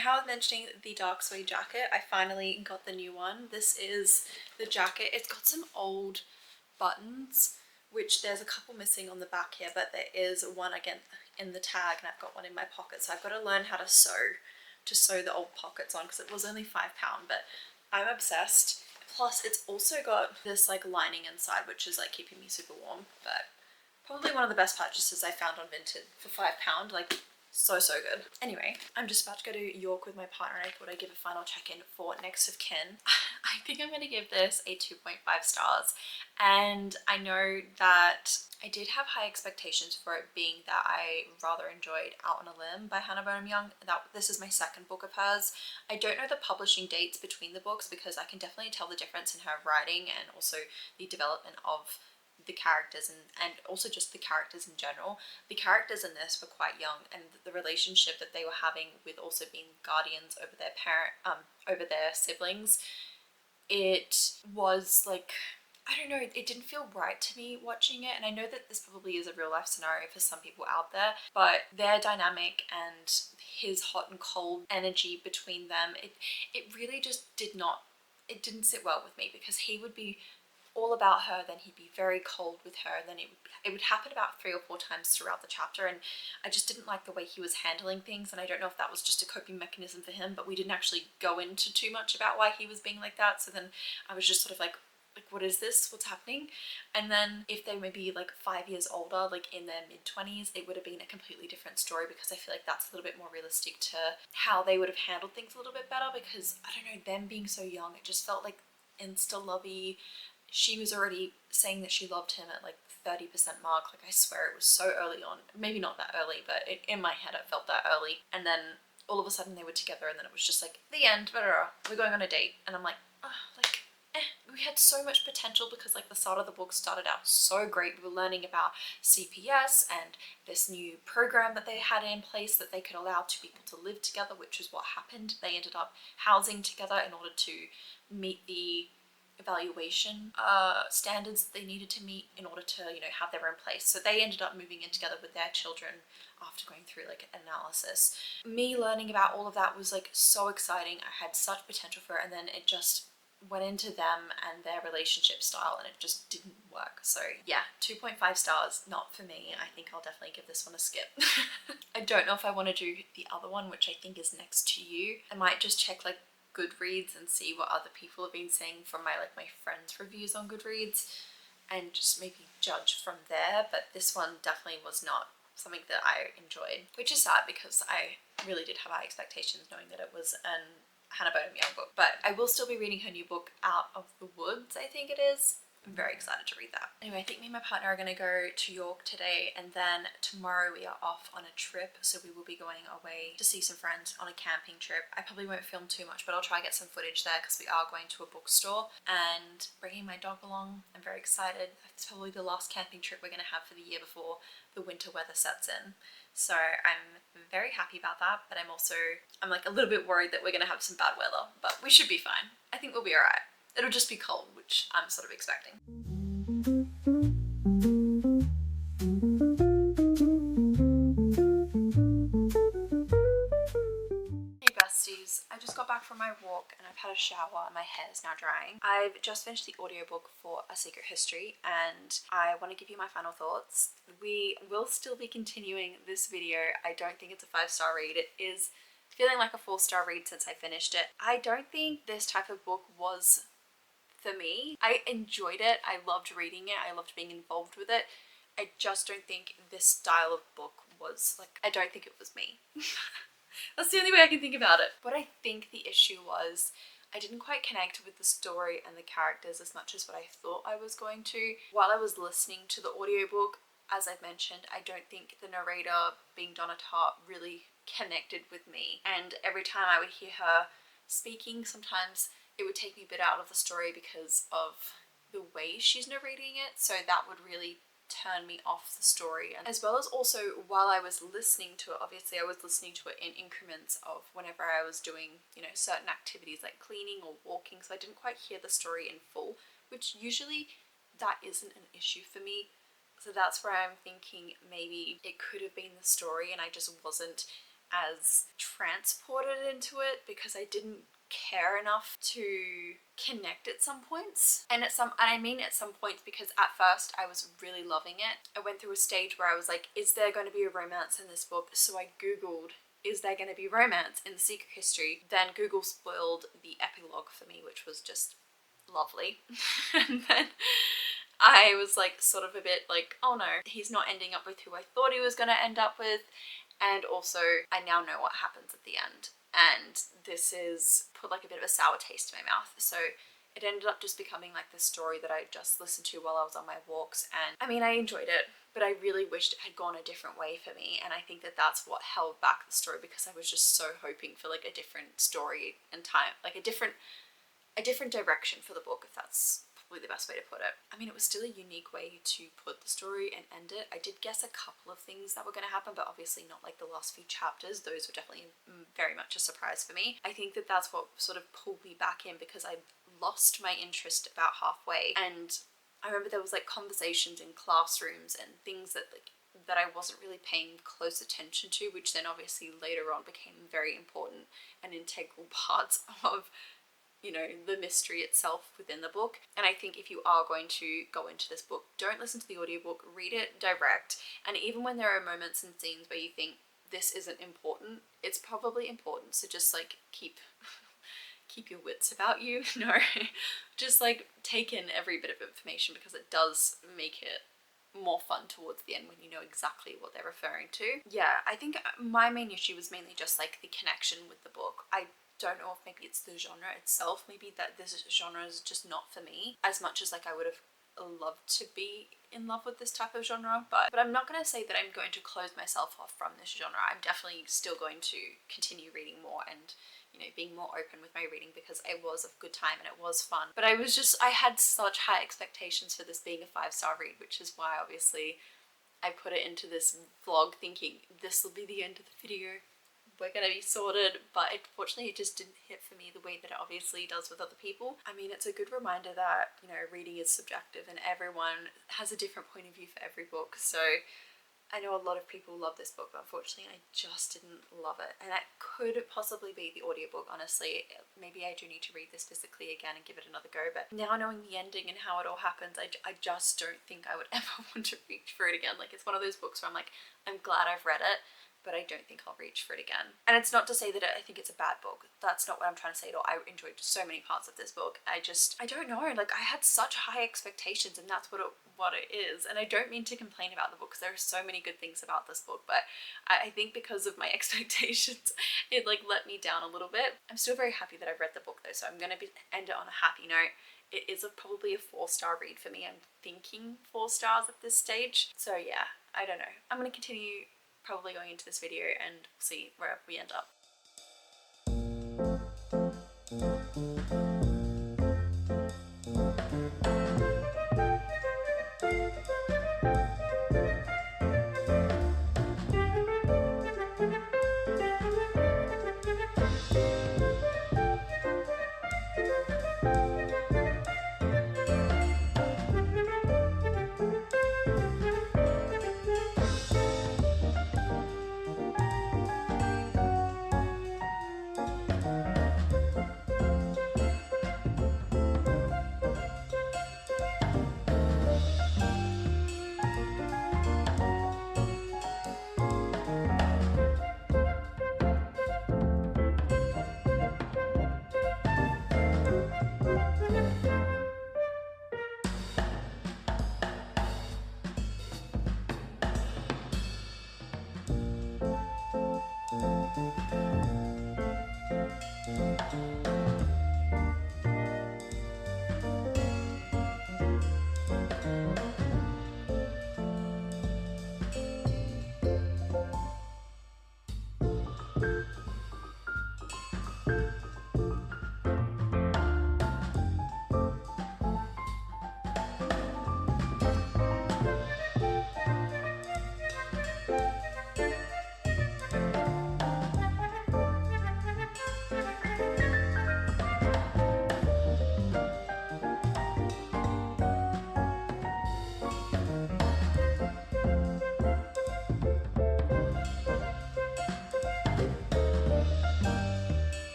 How I was mentioning the dark suede jacket, I finally got the new one. This is the jacket. It's got some old buttons, which there's a couple missing on the back here, but there is one again in the tag, and I've got one in my pocket, so I've got to learn how to sew the old pockets on, because it was only £5, but I'm obsessed. Plus it's also got this like lining inside, which is like keeping me super warm, but probably one of the best purchases I found on Vinted for £5. Like, so good. Anyway, I'm just about to go to York with my partner, and I thought I'd give a final check-in for Next of Kin. I think I'm going to give this a 2.5 stars, and I know that I did have high expectations for it, being that I rather enjoyed Out on a Limb by Hannah Bonham Young. This is my second book of hers. I don't know the publishing dates between the books, because I can definitely tell the difference in her writing and also the development of the characters and also just the characters in general. The characters in this were quite young, and the relationship that they were having with also being guardians over their over their siblings, it was like, I don't know, it didn't feel right to me watching it. And I know that this probably is a real life scenario for some people out there, but their dynamic and his hot and cold energy between them, it really just didn't sit well with me, because he would be all about her, then he'd be very cold with her, and then it would happen about 3 or 4 times throughout the chapter, and I just didn't like the way he was handling things. And I don't know if that was just a coping mechanism for him, but we didn't actually go into too much about why he was being like that. So then I was just sort of like, what is this? What's happening? And then if they may be like 5 years older, like in their mid-20s, it would have been a completely different story, because I feel like that's a little bit more realistic to how they would have handled things a little bit better. Because I don't know, them being so young, it just felt like insta-lovey. She was already saying that she loved him at like 30% mark. Like, I swear it was so early on. Maybe not that early, but in my head it felt that early. And then all of a sudden they were together, and then it was just like, the end, we're going on a date. And I'm like, we had so much potential, because like the start of the book started out so great. We were learning about CPS and this new program that they had in place that they could allow 2 people to live together, which is what happened. They ended up housing together in order to meet the evaluation standards they needed to meet in order to, you know, have their own place. So they ended up moving in together with their children after going through like an analysis. Me learning about all of that was like so exciting. I had such potential for it, and then it just went into them and their relationship style, and it just didn't work. So yeah, 2.5 stars, not for me. I think I'll definitely give this one a skip. I don't know if I want to do the other one, which I think is Next to You. I might just check like Goodreads and see what other people have been saying from my friends' reviews on Goodreads, and just maybe judge from there. But this one definitely was not something that I enjoyed, which is sad, because I really did have high expectations knowing that it was an Hannah Bonham Young book. But I will still be reading her new book, Out of the Woods, I think it is. I'm very excited to read that. Anyway, I think me and my partner are going to go to York today, and then tomorrow we are off on a trip. So we will be going away to see some friends on a camping trip. I probably won't film too much, but I'll try to get some footage there, because we are going to a bookstore and bringing my dog along. I'm very excited. It's probably the last camping trip we're going to have for the year before the winter weather sets in. So I'm very happy about that, but I'm like a little bit worried that we're going to have some bad weather, but we should be fine. I think we'll be alright. It'll just be cold, which I'm sort of expecting. my walk and I've had a shower and my hair is now drying. I've just finished the audiobook for A Secret History and I want to give you my final thoughts. We will still be continuing this video. I don't think it's a 5-star read. It is feeling like a 4-star read since I finished it. I don't think this type of book was for me. I enjoyed it. I loved reading it. I loved being involved with it. I just don't think this style of book was like, I don't think it was me. That's the only way I can think about it. What I think the issue was, I didn't quite connect with the story and the characters as much as what I thought I was going to. While I was listening to the audiobook, as I've mentioned, I don't think the narrator, being Donna Tartt, really connected with me. And every time I would hear her speaking, sometimes it would take me a bit out of the story because of the way she's narrating it. So that would really turn me off the story. And as well as also while I was listening to it, obviously I was listening to it in increments of whenever I was doing, you know, certain activities like cleaning or walking, so I didn't quite hear the story in full, which usually that isn't an issue for me. So that's where I'm thinking maybe it could have been the story and I just wasn't as transported into it because I didn't care enough to connect at some points. And I mean at some points because at first I was really loving it. I went through a stage where I was like, is there going to be a romance in this book? So I googled, is there going to be romance in The Secret History? Then Google spoiled the epilogue for me, which was just lovely. And then I was like sort of a bit like, oh no, he's not ending up with who I thought he was going to end up with. And also I now know what happens at the end. And this is put like a bit of a sour taste in my mouth. So it ended up just becoming like this story that I just listened to while I was on my walks. And I mean, I enjoyed it, but I really wished it had gone a different way for me. And I think that that's what held back the story because I was just so hoping for like a different story and time, like a different direction for the book, if that's probably the best way to put it. I mean, it was still a unique way to put the story and end it. I did guess a couple of things that were going to happen, but obviously not like the last few chapters. Those were definitely very much a surprise for me. I think that that's what sort of pulled me back in because I lost my interest about halfway. And I remember there was like conversations in classrooms and things that I wasn't really paying close attention to, which then obviously later on became very important and integral parts of, you know, the mystery itself within the book. And I think if you are going to go into this book, don't listen to the audiobook, read it direct. And even when there are moments and scenes where you think this isn't important, it's probably important. So just like keep your wits about you. No, just like take in every bit of information because it does make it more fun towards the end when you know exactly what they're referring to. Yeah, I think my main issue was mainly just like the connection with the book. I don't know if maybe it's the genre itself, maybe that this genre is just not for me as much as like I would have loved to be in love with this type of genre, but I'm not going to say that I'm going to close myself off from this genre. I'm definitely still going to continue reading more and, you know, being more open with my reading because it was a good time and it was fun. But I had such high expectations for this being a 5-star read, which is why obviously I put it into this vlog thinking this will be the end of the video. We're gonna be sorted, but unfortunately it just didn't hit for me the way that it obviously does with other people. I mean, it's a good reminder that, you know, reading is subjective and everyone has a different point of view for every book. So I know a lot of people love this book, but unfortunately I just didn't love it. And that could possibly be the audiobook, honestly. Maybe I do need to read this physically again and give it another go, but now knowing the ending and how it all happens, I just don't think I would ever want to reach for it again. Like, it's one of those books where I'm like, I'm glad I've read it, but I don't think I'll reach for it again. And it's not to say that I think it's a bad book. That's not what I'm trying to say at all. I enjoyed so many parts of this book. I don't know, like I had such high expectations and that's what it is. And I don't mean to complain about the book because there are so many good things about this book, but I think because of my expectations, it like let me down a little bit. I'm still very happy that I've read the book though, so I'm gonna end it on a happy note. It is probably a 4-star read for me. I'm thinking 4 stars at this stage. So yeah, I don't know. I'm gonna continue probably going into this video and see where we end up.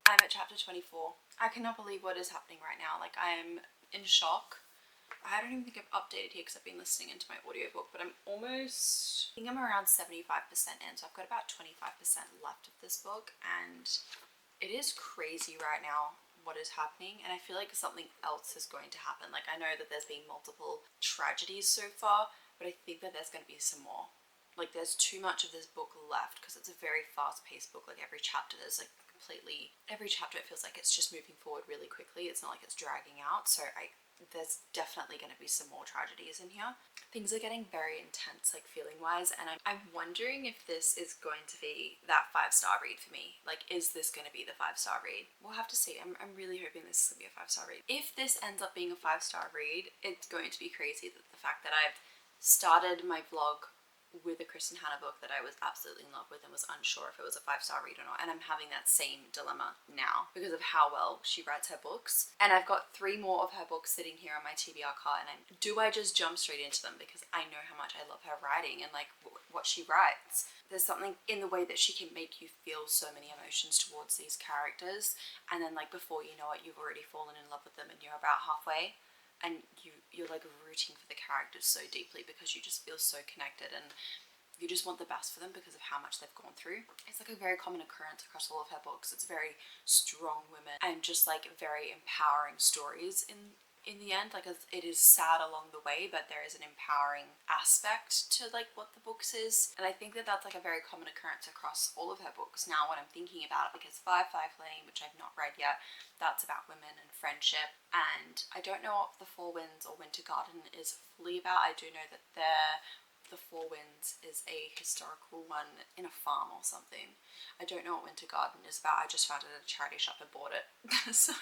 I'm at chapter 24. I cannot believe what is happening right now. Like, I am in shock. I don't even think I've updated here because I've been listening into my audiobook, but I'm almost, I think I'm around 75% in, so I've got about 25% left of this book, and it is crazy right now what is happening, and I feel like something else is going to happen. Like, I know that there's been multiple tragedies so far, but I think that there's going to be some more. Like, there's too much of this book left because it's a very fast-paced book. Like, every chapter there's like every chapter it feels like it's just moving forward really quickly. It's not like it's dragging out, so there's definitely going to be some more tragedies in here. Things are getting very intense, like, feeling wise, and I'm wondering if this is going to be that 5-star read for me. Like, is this going to be the 5-star read? We'll have to see. I'm really hoping this is going to be a 5-star read. If this ends up being a 5-star read, it's going to be crazy that the fact that I've started my vlog with a Kristen Hanna book that I was absolutely in love with and was unsure if it was a 5-star read or not, and I'm having that same dilemma now because of how well she writes her books. And I've got 3 more of her books sitting here on my TBR cart, and do I just jump straight into them because I know how much I love her writing and like what she writes. There's something in the way that she can make you feel so many emotions towards these characters, and then like before you know it, you've already fallen in love with them and you're about halfway, and you're like rooting for the characters so deeply because you just feel so connected and you just want the best for them because of how much they've gone through. It's like a very common occurrence across all of her books. It's very strong women and just like very empowering stories in the end. Like, it is sad along the way, but there is an empowering aspect to like what the books is, and I think that that's like a very common occurrence across all of her books. Now when I'm thinking about it, because 5 Lane, which I've not read yet, that's about women and friendship, and I don't know what The Four Winds or Winter Garden is fully about. I do know that The Four Winds is a historical one in a farm or something. I don't know what Winter Garden is about. I just found it at a charity shop and bought it. So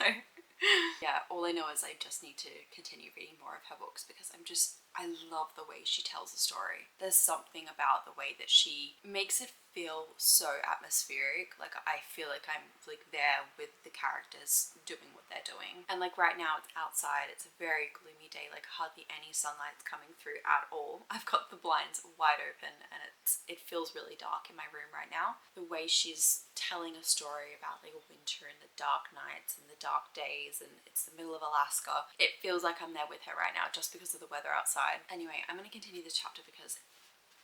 yeah, all I know is I just need to continue reading more of her books because I love the way she tells a story. There's something about the way that she makes it feel so atmospheric. Like, I feel like I'm like there with the characters doing what they're doing. And like right now it's outside, it's a very gloomy day, like hardly any sunlight's coming through at all. I've got the blinds wide open and it feels really dark in my room right now. The way she's telling a story about like winter and the dark nights and the dark days, and it's the middle of Alaska, it feels like I'm there with her right now just because of the weather outside. Anyway, I'm going to continue this chapter because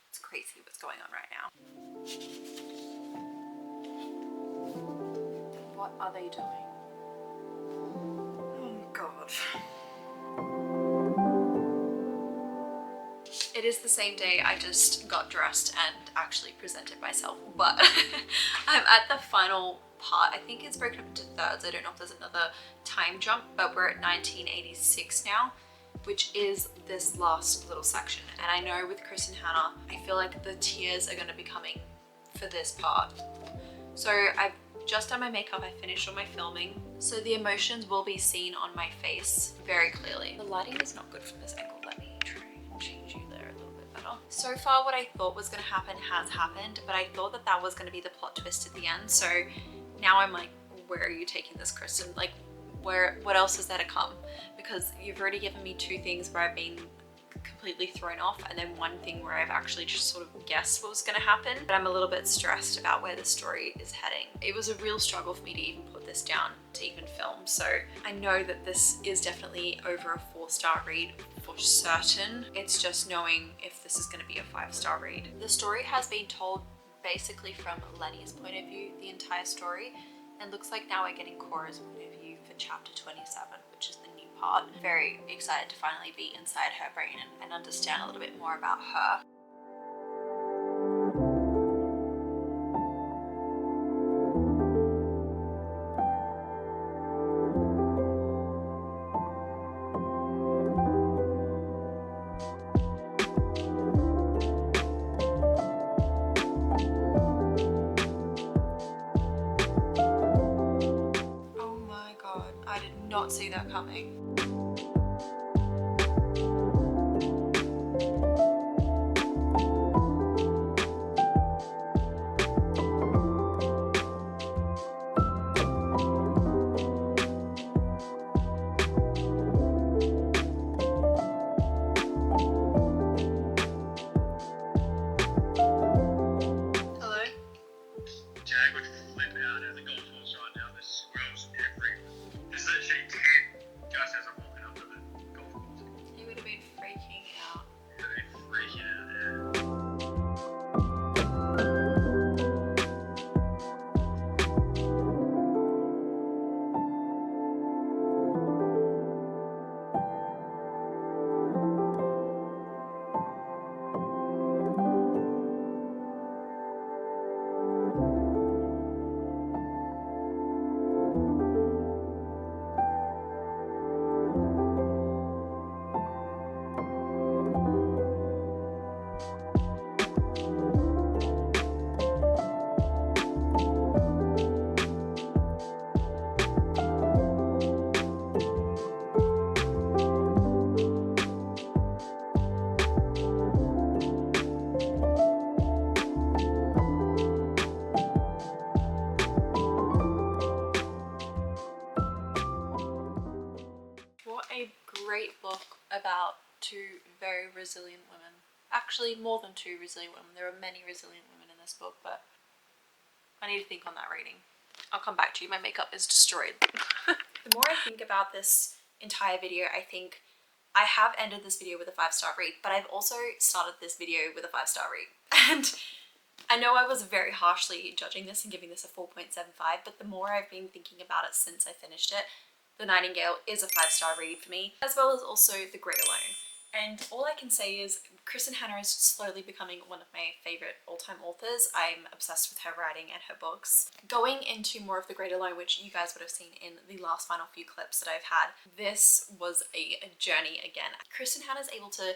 it's crazy what's going on right now. What are they doing? Oh God. It is the same day I just got dressed and actually presented myself, but I'm at the final part. I think it's broken up into thirds. I don't know if there's another time jump, but we're at 1986 now, which is this last little section. And I know with Kristen Hanna, I feel like the tears are going to be coming for this part. So I've just done my makeup, I finished all my filming, so the emotions will be seen on my face very clearly. The lighting is not good from this angle. Let me try and change you there a little bit better. So far what I thought was going to happen has happened, but I thought that that was going to be the plot twist at the end. So now I'm like, where are you taking this, Kristen? Like, what else is there to come? Because you've already given me 2 things where I've been completely thrown off, and then one thing where I've actually just sort of guessed what was going to happen, but I'm a little bit stressed about where the story is heading. It was a real struggle for me to even put this down to even film, so I know that this is definitely over a 4-star read for certain. It's just knowing if this is going to be a 5-star read. The story has been told basically from Lenny's point of view, the entire story, and looks like now we're getting Cora's point of view for chapter 27, which is the new part. Very excited to finally be inside her brain and understand a little bit more about her. Oh my god, I did not see that coming. Great book about two very resilient women. Actually, more than two resilient women. There are many resilient women in this book, but I need to think on that rating. I'll come back to you. My makeup is destroyed. The more I think about this entire video, I think I have ended this video with a 5-star read, but I've also started this video with a 5-star read. And I know I was very harshly judging this and giving this a 4.75, but the more I've been thinking about it since I finished it, The Nightingale is a 5-star read for me, as well as also The Great Alone. And all I can say is Kristen Hanna is slowly becoming one of my favourite all-time authors. I'm obsessed with her writing and her books. Going into more of The Great Alone, which you guys would have seen in the last final few clips that I've had, this was a journey again. Kristen Hanna is able to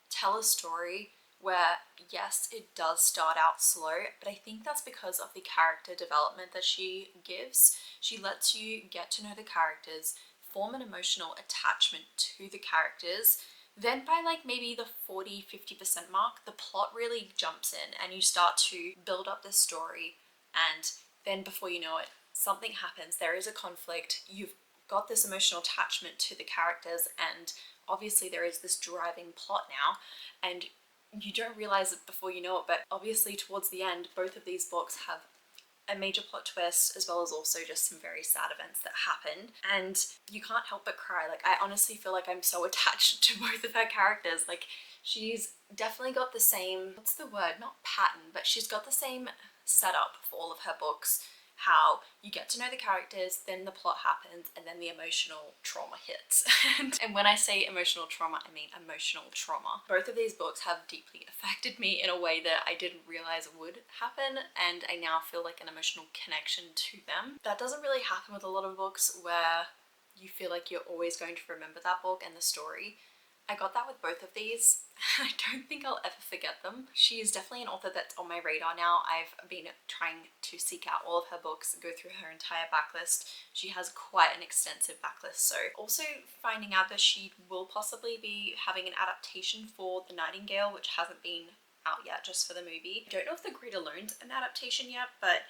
tell a story where, yes, it does start out slow, but I think that's because of the character development that she gives. She lets you get to know the characters, form an emotional attachment to the characters. Then by like maybe the 40-50% mark, the plot really jumps in and you start to build up this story, and then before you know it, something happens. There is a conflict. You've got this emotional attachment to the characters, and obviously there is this driving plot now, and you don't realize it before you know it, but obviously towards the end, both of these books have a major plot twist, as well as also just some very sad events that happened, and you can't help but cry. Like, I honestly feel like I'm so attached to both of her characters. Like, she's definitely got the same, what's the word, not pattern, but she's got the same setup for all of her books. How you get to know the characters, then the plot happens, and then the emotional trauma hits. And when I say emotional trauma, I mean emotional trauma. Both of these books have deeply affected me in a way that I didn't realize would happen, and I now feel like an emotional connection to them. That doesn't really happen with a lot of books where you feel like you're always going to remember that book and the story. I got that with both of these. I don't think I'll ever forget them. She is definitely an author that's on my radar now. I've been trying to seek out all of her books, go through her entire backlist. She has quite an extensive backlist. So also finding out that she will possibly be having an adaptation for The Nightingale, which hasn't been out yet, just for the movie. I don't know if The Great Alone's an adaptation yet, but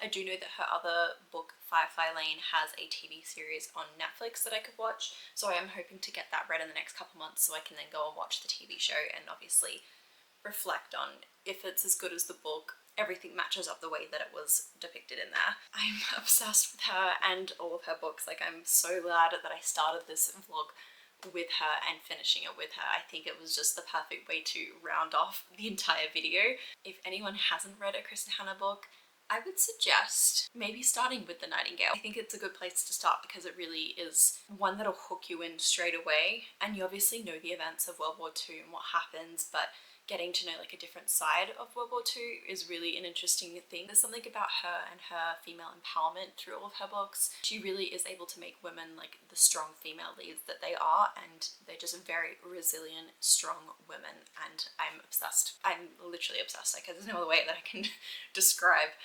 I do know that her other book, Firefly Lane, has a TV series on Netflix that I could watch, so I am hoping to get that read in the next couple months so I can then go and watch the TV show and obviously reflect on if it's as good as the book. Everything matches up the way that it was depicted in there. I'm obsessed with her and all of her books. Like, I'm so glad that I started this vlog with her and finishing it with her. I think it was just the perfect way to round off the entire video. If anyone hasn't read a Kristen Hanna book, I would suggest maybe starting with the Nightingale. I think it's a good place to start because it really is one that'll hook you in straight away, and you obviously know the events of World War II and what happens, but getting to know like a different side of World War II is really an interesting thing. There's something about her and her female empowerment through all of her books. She really is able to make women like the strong female leads that they are, and they're just very resilient, strong women, and I'm obsessed. I'm literally obsessed. Like, there's no other way that I can describe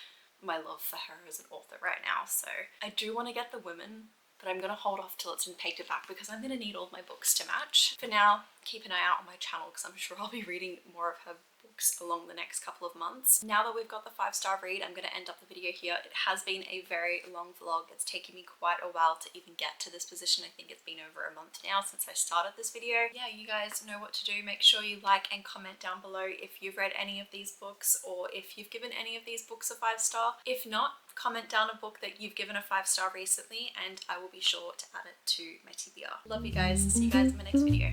my love for her as an author right now. So I do want to get the women, but I'm gonna hold off till it's in paperback because I'm gonna need all of my books to match. For now, keep an eye out on my channel because I'm sure I'll be reading more of her books along the next couple of months. Now that we've got the 5-star read, I'm gonna end up the video here. It has been a very long vlog. It's taken me quite a while to even get to this position. I think it's been over a month now since I started this video. Yeah, you guys know what to do. Make sure you like and comment down below if you've read any of these books or if you've given any of these books a 5-star. If not, comment down a book that you've given a 5-star recently and I will be sure to add it to my TBR. Love you guys. See you guys in my next video.